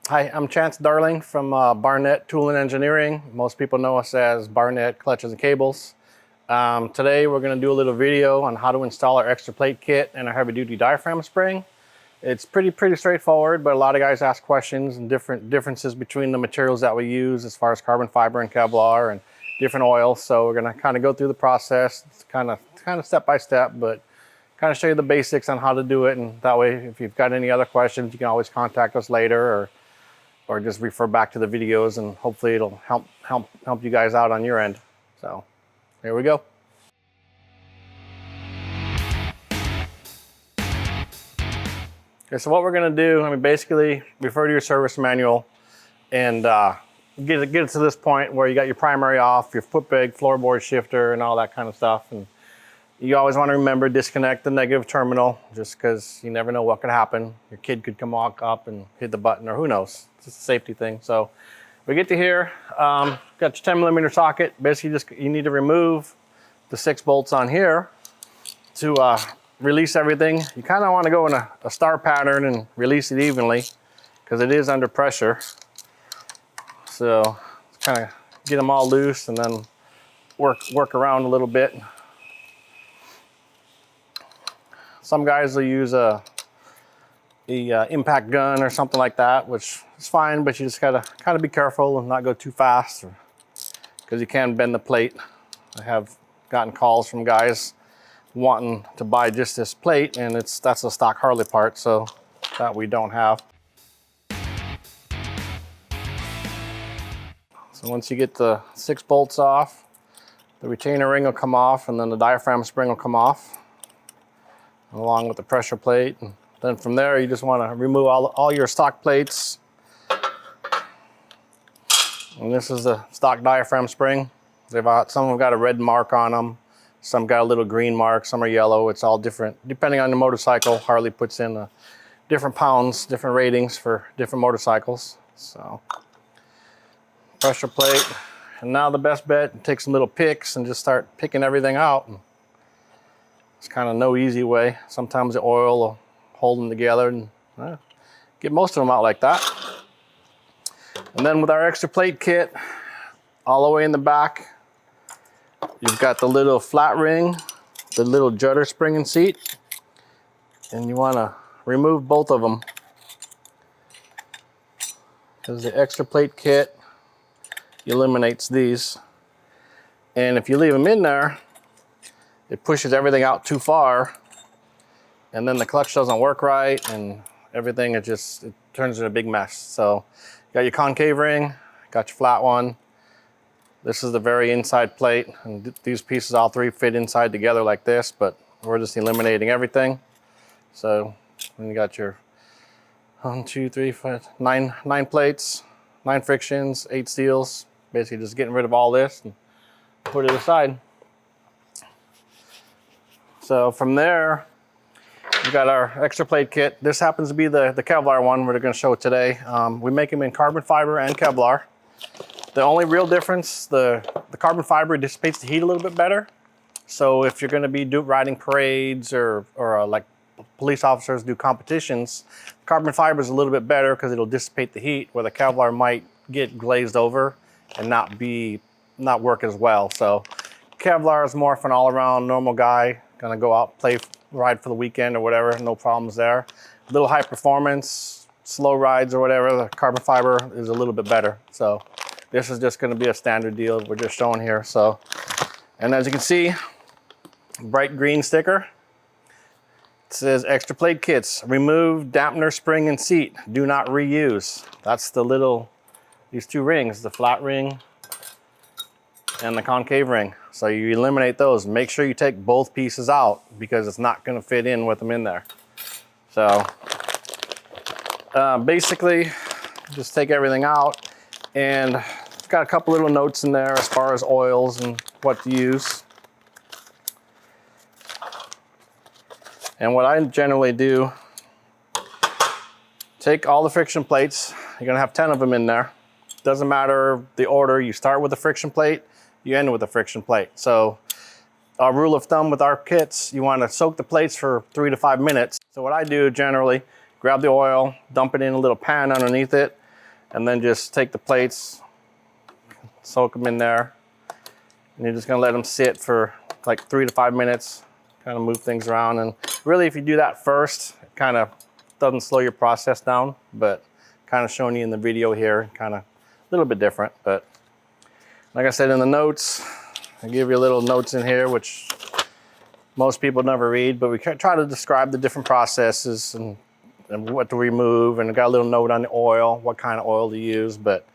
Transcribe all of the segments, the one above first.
Hi, I'm Chance Darling from Barnett Tool and Engineering. Most people know us as Barnett Clutches and Cables. Today we're going to do a little video on how to install our extra plate kit and our heavy duty diaphragm spring. It's pretty straightforward, but a lot of guys ask questions and differences between the materials that we use as far as carbon fiber and Kevlar and different oils. So we're going to kind of go through the process, kind of step by step, but kind of show you the basics on how to do it. And that way, if you've got any other questions, you can always contact us later or just refer back to the videos, and hopefully it'll help you guys out on your end. So here we go. Okay, so what we're gonna do, basically refer to your service manual and get it to this point where you got your primary off, your foot brake, floorboard shifter, and all that kind of stuff. And you always want to remember, disconnect the negative terminal, just because you never know what could happen. Your kid could come walk up and hit the button, or who knows. It's just a safety thing. So we get to here, got your 10mm socket. Basically, you need to remove the 6 bolts on here to release everything. You kind of want to go in a star pattern and release it evenly, because it is under pressure. So kind of get them all loose and then work around a little bit. Some guys will use a impact gun or something like that, which is fine, but you just gotta kind of be careful and not go too fast, because you can bend the plate. I have gotten calls from guys wanting to buy just this plate, and that's a stock Harley part, so that we don't have. So once you get the 6 bolts off, the retainer ring will come off, and then the diaphragm spring will come off, along with the pressure plate. And then from there, you just want to remove all your stock plates. And this is the stock diaphragm spring. Some of them got a red mark on them, some got a little green mark, some are yellow. It's all different depending on the motorcycle. Harley puts in different pounds, different ratings for different motorcycles. So pressure plate. And now the best bet, take some little picks and just start picking everything out. It's kind of no easy way. Sometimes the oil will hold them together, and get most of them out like that. And then with our extra plate kit, all the way in the back, you've got the little flat ring, the little judder spring and seat, and you want to remove both of them, because the extra plate kit eliminates these. And if you leave them in there, it pushes everything out too far, and then the clutch doesn't work right, and everything, it turns into a big mess. So you got your concave ring, got your flat one. This is the very inside plate, and these pieces, all 3 fit inside together like this, but we're just eliminating everything. So then you got your 1, 2, 3, 4, 9 plates, 9 frictions, 8 seals. Basically just getting rid of all this and put it aside. So from there, we got our extra plate kit. This happens to be the Kevlar one we're going to show today. We make them in carbon fiber and Kevlar. The only real difference, the carbon fiber dissipates the heat a little bit better. So if you're going to be riding parades or like police officers do competitions, carbon fiber is a little bit better because it'll dissipate the heat, where the Kevlar might get glazed over and not work as well. So Kevlar is more for an all-around normal guy, gonna go out, ride for the weekend or whatever, no problems there. A little high performance, slow rides or whatever, the carbon fiber is a little bit better. So this is just gonna be a standard deal we're just showing here. So, and as you can see, bright green sticker. It says extra plate kits, remove dampener spring and seat, do not reuse. That's these 2 rings, the flat ring and the concave ring. So you eliminate those. Make sure you take both pieces out, because it's not going to fit in with them in there. So basically, just take everything out, and it's got a couple little notes in there as far as oils and what to use. And what I generally do, take all the friction plates. You're going to have 10 of them in there. Doesn't matter the order. You start with a friction plate, you end with a friction plate. So our rule of thumb with our kits, you want to soak the plates for 3 to 5 minutes. So what I do generally, grab the oil, dump it in a little pan underneath it, and then just take the plates, soak them in there, and you're just gonna let them sit for like 3 to 5 minutes, kind of move things around. And really, if you do that first, it kind of doesn't slow your process down, but kind of showing you in the video here, kind of a little bit different. But like I said in the notes, I give you a little notes in here, which most people never read, but we try to describe the different processes and what to remove, and I got a little note on the oil, what kind of oil to use. But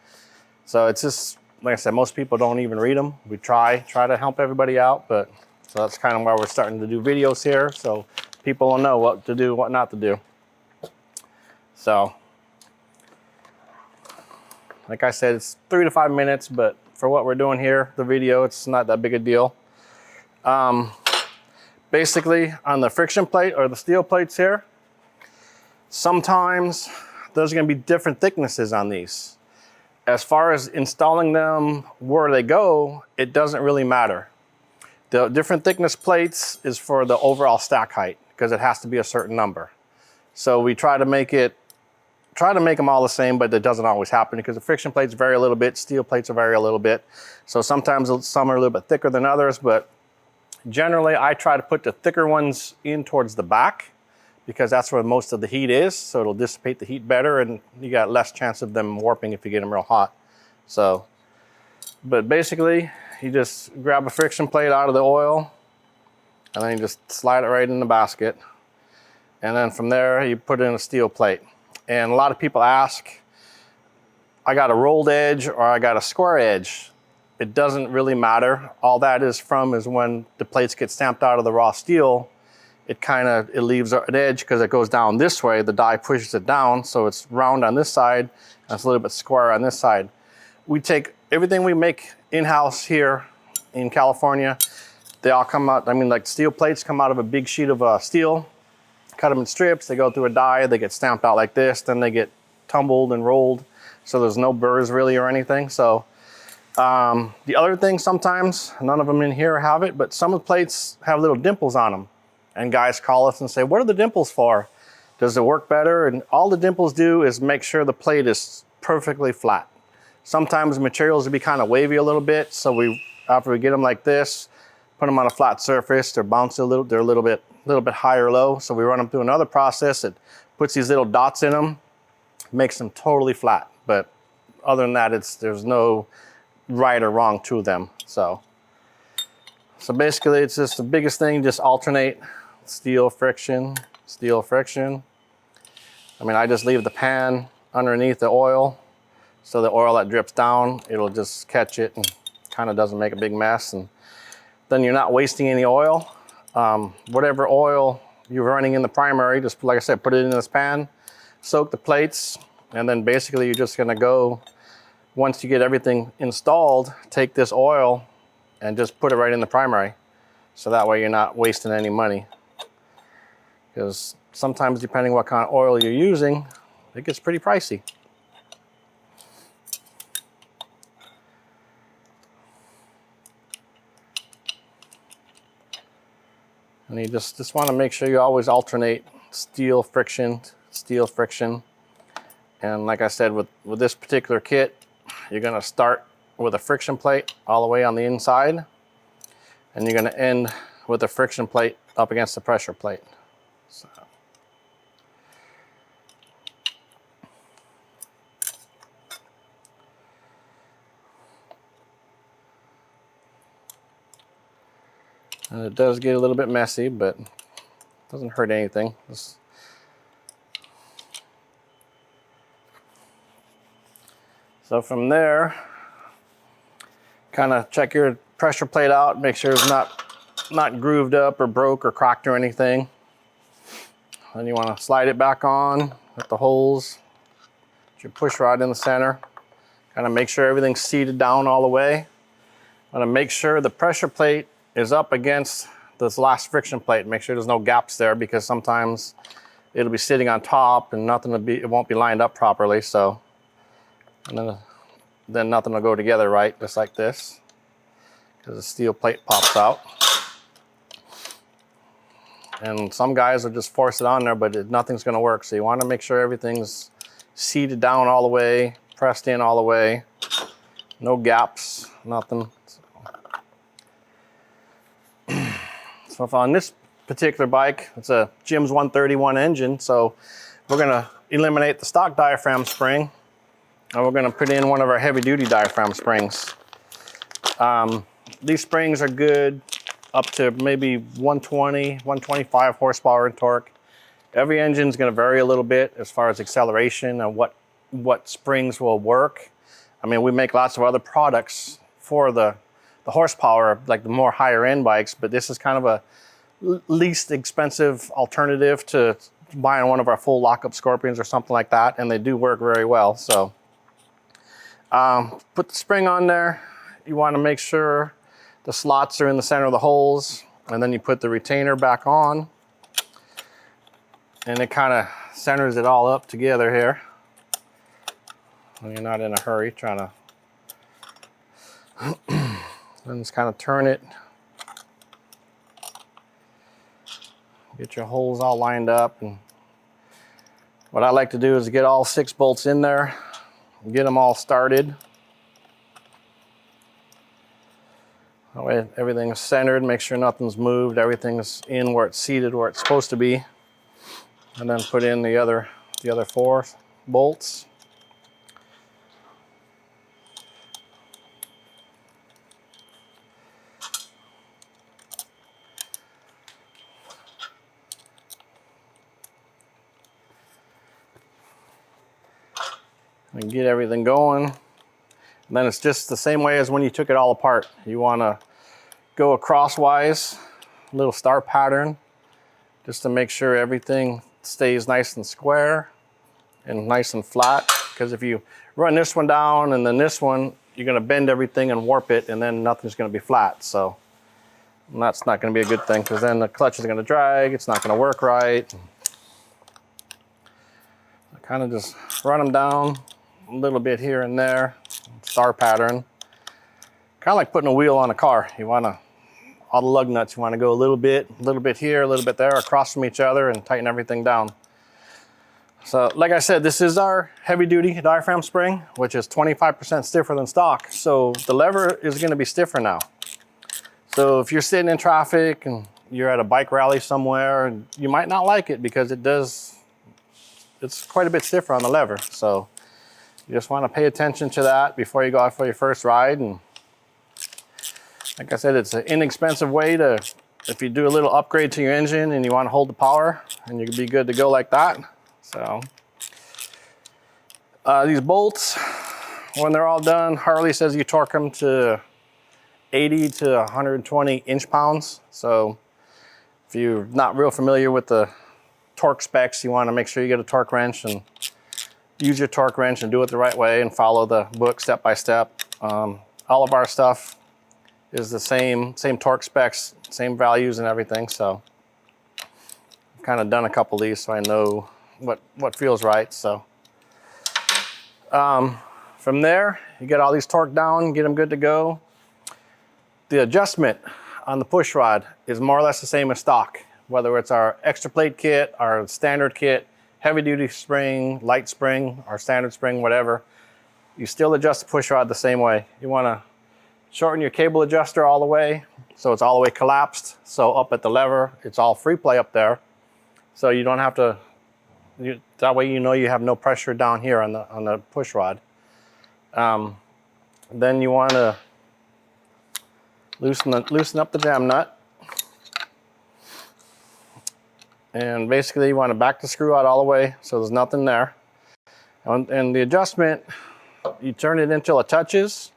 so it's just, like I said, most people don't even read them. We try to help everybody out, but so that's kind of why we're starting to do videos here, so people will know what to do, what not to do. So, like I said, it's 3 to 5 minutes, but for what we're doing here, the video, it's not that big a deal. Basically, on the friction plate or the steel plates here, sometimes there's going to be different thicknesses on these. As far as installing them where they go, it doesn't really matter. The different thickness plates is for the overall stack height, because it has to be a certain number. So we try to make them all the same, but it doesn't always happen because the friction plates vary a little bit, steel plates will vary a little bit. So sometimes some are a little bit thicker than others, but generally I try to put the thicker ones in towards the back, because that's where most of the heat is, so it'll dissipate the heat better and you got less chance of them warping if you get them real hot. So, but basically, you just grab a friction plate out of the oil, and then you just slide it right in the basket. And then from there, you put in a steel plate. And a lot of people ask, I got a rolled edge or I got a square edge. It doesn't really matter. All that is from is when the plates get stamped out of the raw steel, it leaves an edge because it goes down this way. The die pushes it down, so it's round on this side, and it's a little bit square on this side. We take everything we make in-house here in California. They all come out, like steel plates come out of a big sheet of steel, cut them in strips, they go through a die, they get stamped out like this, then they get tumbled and rolled, so there's no burrs really or anything. So the other thing, sometimes, none of them in here have it, but some of the plates have little dimples on them. And guys call us and say, what are the dimples for? Does it work better? And all the dimples do is make sure the plate is perfectly flat. Sometimes materials will be kind of wavy a little bit, so after we get them like this, put them on a flat surface, they're bouncy a little, they're a little bit high or low, so we run them through another process that puts these little dots in them, makes them totally flat. But other than that, there's no right or wrong to them. So basically, it's just the biggest thing, just alternate steel, friction, steel, friction. I just leave the pan underneath the oil, so the oil that drips down, it'll just catch it and kind of doesn't make a big mess. And then you're not wasting any oil. Whatever oil you're running in the primary, just like I said, put it in this pan, soak the plates, and then basically you're just gonna go, once you get everything installed, take this oil and just put it right in the primary. So that way you're not wasting any money. Because sometimes, depending what kind of oil you're using, it gets pretty pricey. And you just want to make sure you always alternate steel, friction, steel, friction. And like I said, with this particular kit, you're going to start with a friction plate all the way on the inside, and you're going to end with a friction plate up against the pressure plate. So. And it does get a little bit messy, but it doesn't hurt anything. So from there, kind of check your pressure plate out, make sure it's not grooved up or broke or cracked or anything. Then you want to slide it back on with the holes. Put your push rod in the center. Kind of make sure everything's seated down all the way. Want to make sure the pressure plate is up against this last friction plate. Make sure there's no gaps there, because sometimes it'll be sitting on top and it won't be lined up properly. So, and then nothing will go together right, just like this, because the steel plate pops out. And some guys will just force it on there, but nothing's going to work. So you want to make sure everything's seated down all the way, pressed in all the way. No gaps, nothing. So if on this particular bike, it's a Jim's 131 engine, so we're gonna eliminate the stock diaphragm spring, and we're gonna put in one of our heavy duty diaphragm springs. These springs are good up to maybe 120, 125 horsepower in torque. Every engine's gonna vary a little bit as far as acceleration and what springs will work. I mean, we make lots of other products for the horsepower, like the more higher end bikes, but this is kind of a least expensive alternative to buying one of our full lockup Scorpions or something like that, and they do work very well. So put the spring on there. You want to make sure the slots are in the center of the holes, and then you put the retainer back on, and it kind of centers it all up together here. When you're not in a hurry trying to then just kind of turn it, get your holes all lined up. And what I like to do is get all 6 bolts in there, get them all started. That way everything's centered, make sure nothing's moved, everything's in where it's seated, where it's supposed to be. And then put in the other 4 bolts. And get everything going. And then it's just the same way as when you took it all apart. You want to go crosswise, a little star pattern, just to make sure everything stays nice and square and nice and flat. Because if you run this one down and then this one, you're going to bend everything and warp it, and then nothing's going to be flat. So that's not going to be a good thing, because then the clutch is going to drag, it's not going to work right. I kind of just run them down a little bit here and there, star pattern. Kind of like putting a wheel on a car. You want to, all the lug nuts, you want to go a little bit here, a little bit there, across from each other, and tighten everything down. So like I said, this is our heavy duty diaphragm spring, which is 25% stiffer than stock. So the lever is going to be stiffer now. So if you're sitting in traffic and you're at a bike rally somewhere, you might not like it because it's quite a bit stiffer on the lever. So you just want to pay attention to that before you go out for your first ride. And like I said, it's an inexpensive way to, if you do a little upgrade to your engine and you want to hold the power, and you can be good to go like that. So these bolts, when they're all done, Harley says you torque them to 80 to 120 inch-pounds. So if you're not real familiar with the torque specs, you want to make sure you get a torque wrench and use your torque wrench and do it the right way and follow the book step by step. All of our stuff is the same torque specs, same values and everything. So I've kind of done a couple of these so I know what feels right. So from there, you get all these torqued down, get them good to go. The adjustment on the push rod is more or less the same as stock, whether it's our extra plate kit, our standard kit, heavy duty spring, light spring, or standard spring, whatever. You still adjust the push rod the same way. You want to shorten your cable adjuster all the way so it's all the way collapsed. So up at the lever, it's all free play up there. So you don't have to, that way you know you have no pressure down here on the push rod. Then you want to loosen up the jam nut. And basically you want to back the screw out all the way so there's nothing there. And the adjustment, you turn it until it touches.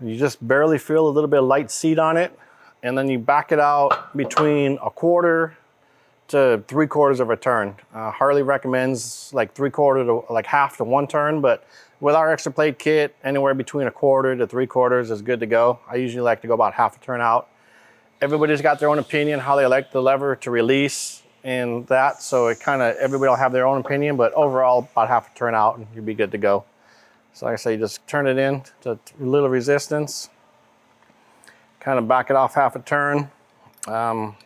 You just barely feel a little bit of light seat on it. And then you back it out between 1/4 to 3/4 of a turn. Harley recommends like 3/4 to like half to 1 turn, but with our extra plate kit, anywhere between 1/4 to 3/4 is good to go. I usually like to go about half a turn out. Everybody's got their own opinion how they like the lever to release and that, so it kind of, everybody will have their own opinion, but overall about half a turn out and you'll be good to go. So like I say, you just turn it in to a little resistance, kind of back it off half a turn.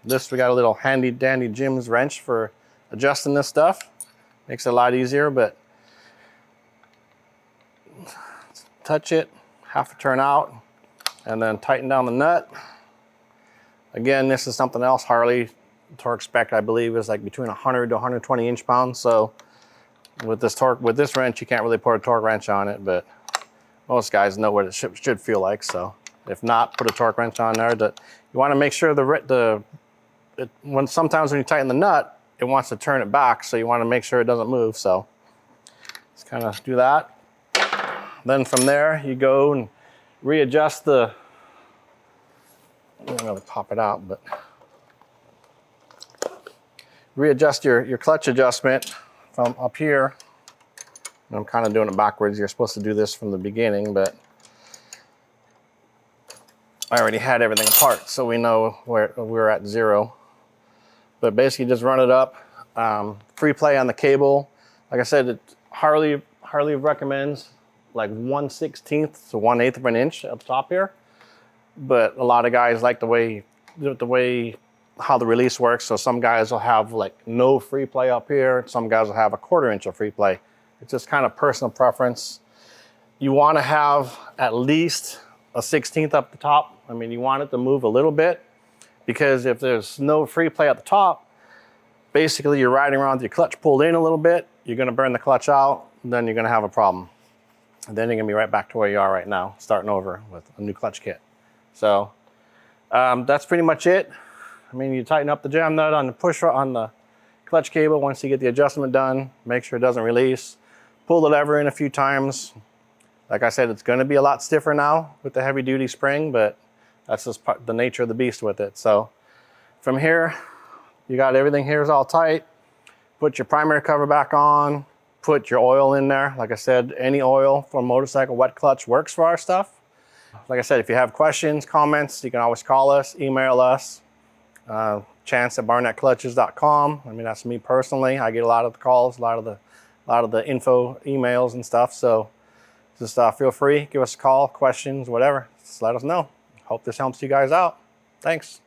This, we got a little handy dandy Jim's wrench for adjusting this stuff. Makes it a lot easier, but touch it, half a turn out, and then tighten down the nut. Again, this is something else. Harley torque spec, I believe, is like between 100 to 120 inch-pounds. So with this wrench, you can't really put a torque wrench on it, but most guys know what it should feel like. So if not, put a torque wrench on there. You want to make sure sometimes when you tighten the nut, it wants to turn it back. So you want to make sure it doesn't move. So let's kind of do that. Then from there, you go and readjust the, I don't really pop it out, but readjust your clutch adjustment from up here. And I'm kind of doing it backwards. You're supposed to do this from the beginning, but I already had everything apart, so we know where we're at 0. But basically just run it up. Free play on the cable. Like I said, Harley recommends like 1/16 to 1/8 of an inch up top here. But a lot of guys like the way how the release works. So some guys will have like no free play up here. Some guys will have a 1/4 inch of free play. It's just kind of personal preference. You want to have at least a 1/16 up the top. I mean, you want it to move a little bit, because if there's no free play at the top, basically you're riding around with your clutch pulled in a little bit. You're going to burn the clutch out, and then you're going to have a problem. And then you're going to be right back to where you are right now, starting over with a new clutch kit. So that's pretty much it. I mean, you tighten up the jam nut on the clutch cable once you get the adjustment done. Make sure it doesn't release. Pull the lever in a few times. Like I said, it's going to be a lot stiffer now with the heavy duty spring, but that's just the nature of the beast with it. So from here, you got everything here is all tight. Put your primary cover back on. Put your oil in there. Like I said, any oil for a motorcycle wet clutch works for our stuff. Like I said, if you have questions, comments, you can always call us, email us. chance@barnettclutches.com. I mean, that's me personally. I get a lot of the calls, a lot of the info emails and stuff. So just feel free, give us a call, questions, whatever. Just let us know. Hope this helps you guys out. Thanks.